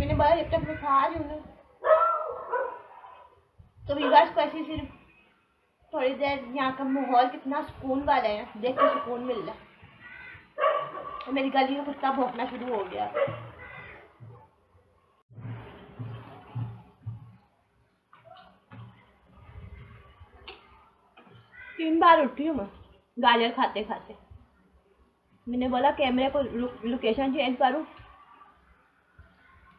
मैंने बोला जब तक मैं खा रही हूँ ना, तो विवास को ऐसी सिर्फ थोड़ी देर यहाँ का माहौल कितना सुकून वाला है, देख के सुकून मिल रहा है। मेरी गली में कुत्ता भौंकना शुरू हो गया। 3 बार उठी हूँ मैं गाजर खाते खाते। मैंने बोला कैमरे को लोकेशन चेंज करूँ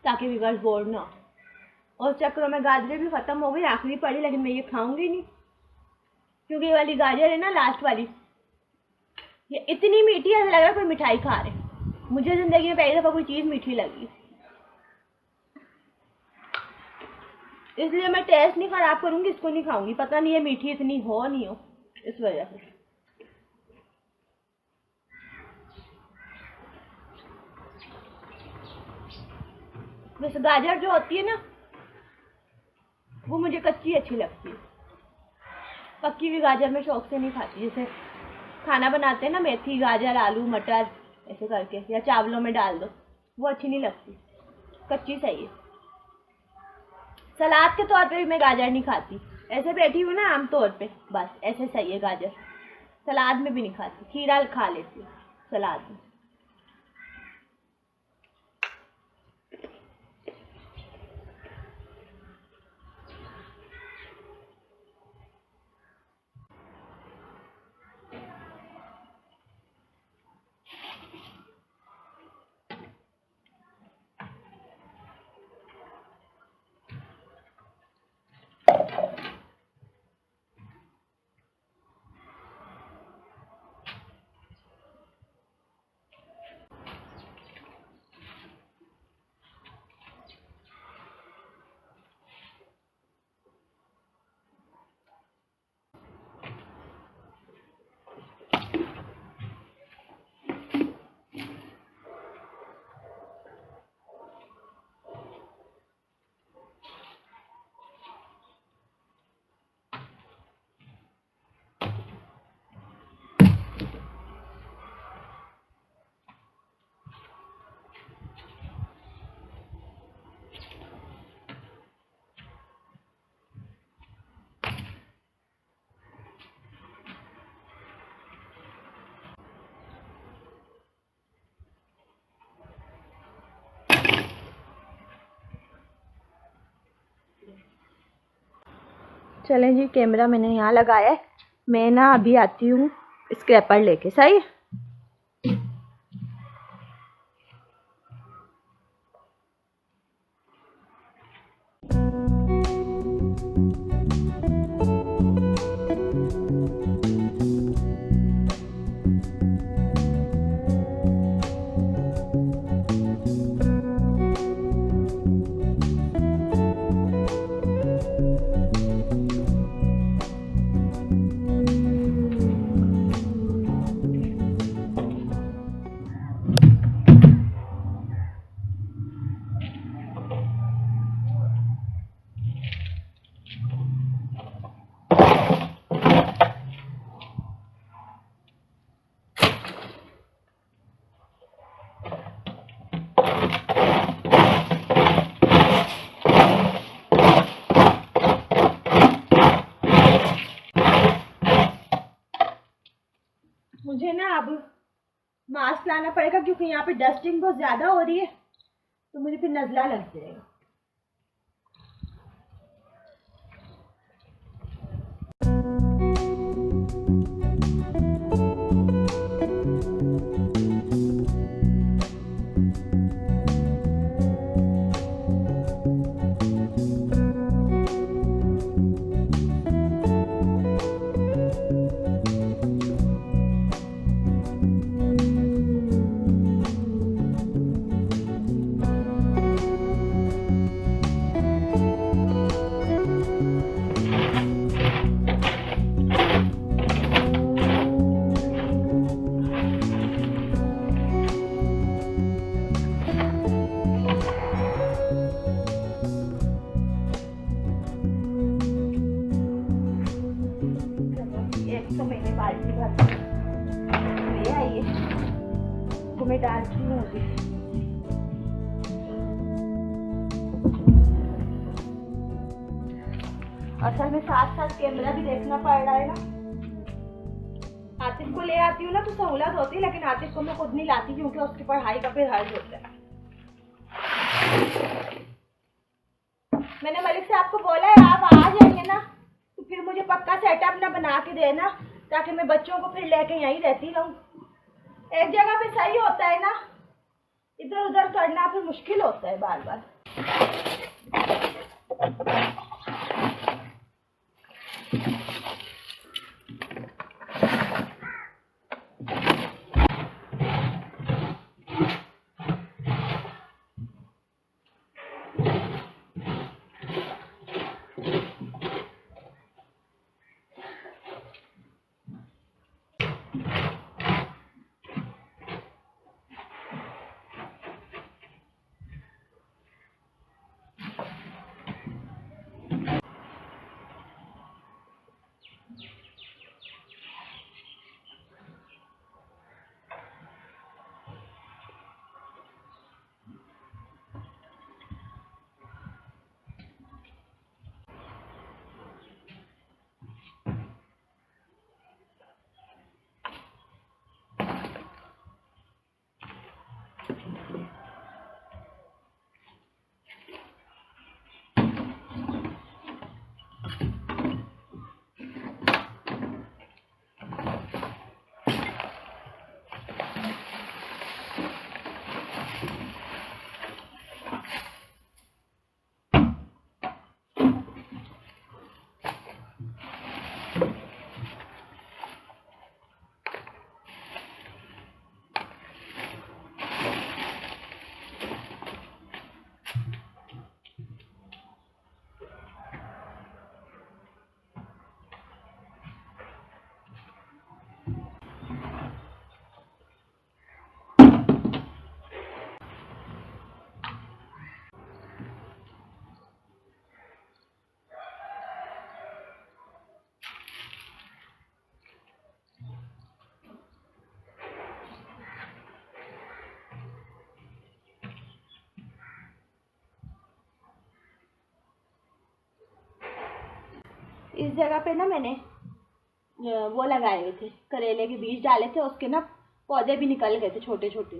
ताकि व्यूअर्स बोर ना हो। और चक्रों में गाजरें भी ख़त्म हो गई, आखिरी पड़ी, लेकिन मैं ये खाऊंगी नहीं क्योंकि ये वाली गाजर है ना, लास्ट वाली, ये इतनी मीठी है, ऐसा लग रहा है कोई मिठाई खा रहे। मुझे ज़िंदगी में पहली दफ़ा कोई चीज़ मीठी लगी, इसलिए मैं टेस्ट नहीं ख़राब करूँगी, इसको नहीं खाऊंगी। पता नहीं ये मीठी इतनी हो नहीं हो, इस वजह से। वैसे गाजर जो होती है ना, वो मुझे कच्ची अच्छी लगती है, पक्की हुई गाजर मैं शौक से नहीं खाती। जैसे खाना बनाते हैं ना, मेथी गाजर आलू मटर ऐसे करके, या चावलों में डाल दो, वो अच्छी नहीं लगती, कच्ची सही है। सलाद के तौर पे भी मैं गाजर नहीं खाती, ऐसे बैठी हूँ ना आम तौर पे, बस ऐसे सही है गाजर। सलाद में भी नहीं खाती, खीरा खा लेती हूँ सलाद में। चलें जी, कैमरा मैंने यहाँ लगाया है, मैं ना अभी आती हूँ स्क्रैपर लेके, सही। मुझे ना अब मास्क लाना पड़ेगा क्योंकि यहाँ पे डस्टिंग बहुत ज़्यादा हो रही है, तो मुझे फिर नज़ला लग जाएगा। तो मैंने बाल्टी भर ले आई है, तो मैं डालती हूँ अभी। असल में साथ साथ कैमरा भी देखना पड़ रहा है ना। आतिफ को ले आती हूँ ना तो सहूलत होती है, लेकिन आतिफ को मैं खुद नहीं लाती क्योंकि उसकी पढ़ाई का फिर हर्ज होता है। मैंने मलिक साहब को बोला है आप आ जाएंगे ना तो फिर मुझे पक्का सेटअप ना बना के देना, ताकि मैं बच्चों को फिर लेके यहीं रहती रहूँ। एक जगह पे सही होता है ना, इधर उधर करना फिर मुश्किल होता है बार बार। इस जगह पे ना मैंने वो लगाए हुए थे, करेले के बीज डाले थे, उसके ना पौधे भी निकल गए थे छोटे छोटे।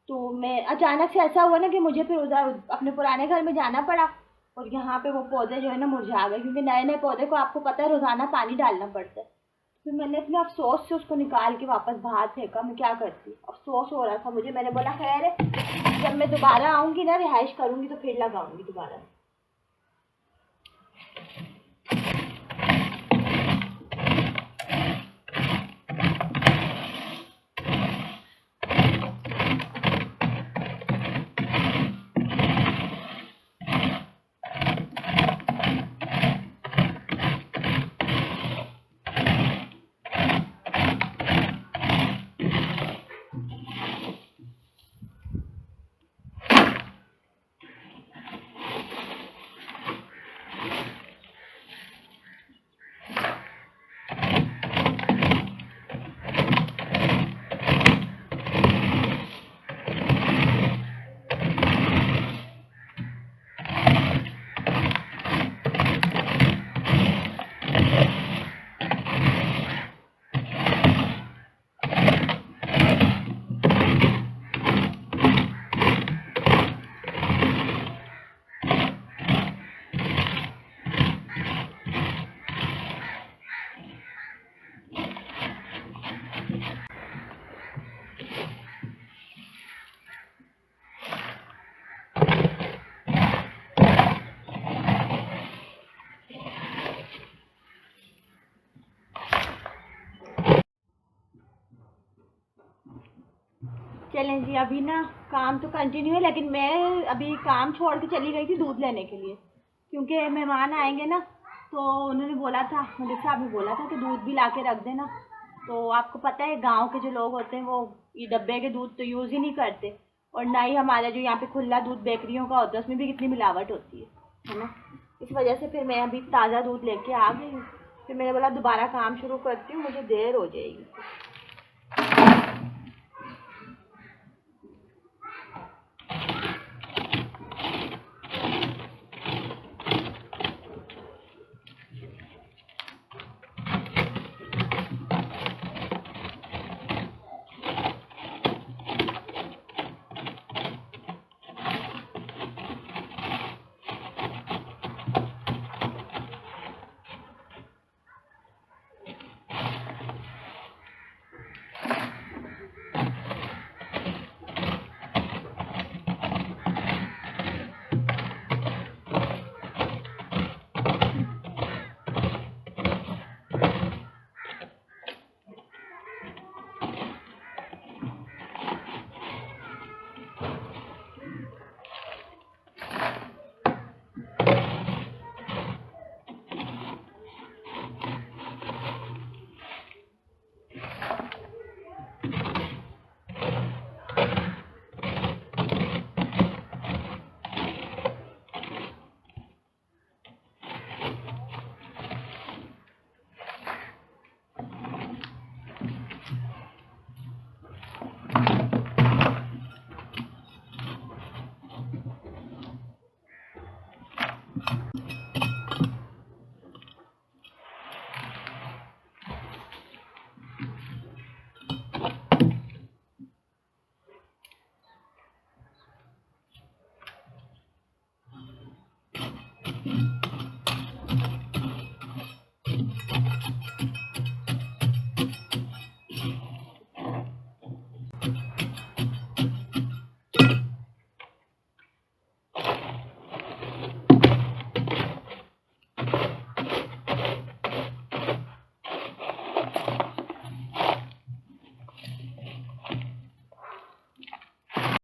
तो मैं अचानक से ऐसा हुआ ना कि मुझे फिर उधर अपने पुराने घर में जाना पड़ा, और यहाँ पे वो पौधे जो है ना मुरझा गए, क्योंकि नए नए पौधे को आपको पता है रोज़ाना पानी डालना पड़ता है। फिर मैंने अपने अफसोस से उसको निकाल के वापस बाहर फेंका। मैं क्या करती, अफसोस हो रहा था मुझे। मैंने बोला खैर है, जब मैं दोबारा आऊँगी ना, रिहाइश करूँगी तो फिर लगाऊँगी दोबारा। चलें जी, अभी ना काम तो कंटिन्यू है, लेकिन मैं अभी काम छोड़ के चली गई थी दूध लेने के लिए, क्योंकि मेहमान आएंगे ना, तो उन्होंने बोला था, मलिक साहब ने बोला था कि दूध भी ला के रख देना। तो आपको पता है गांव के जो लोग होते हैं वो ये डब्बे के दूध तो यूज़ ही नहीं करते, और ना ही हमारा जो यहाँ पे खुला दूध बेकरियों का होता है उसमें भी कितनी मिलावट होती है ना। इस वजह से फिर मैं अभी ताज़ा दूध लेके आ गई हूँ। फिर मैंने बोला दोबारा काम शुरू करती हूँ, मुझे देर हो जाएगी।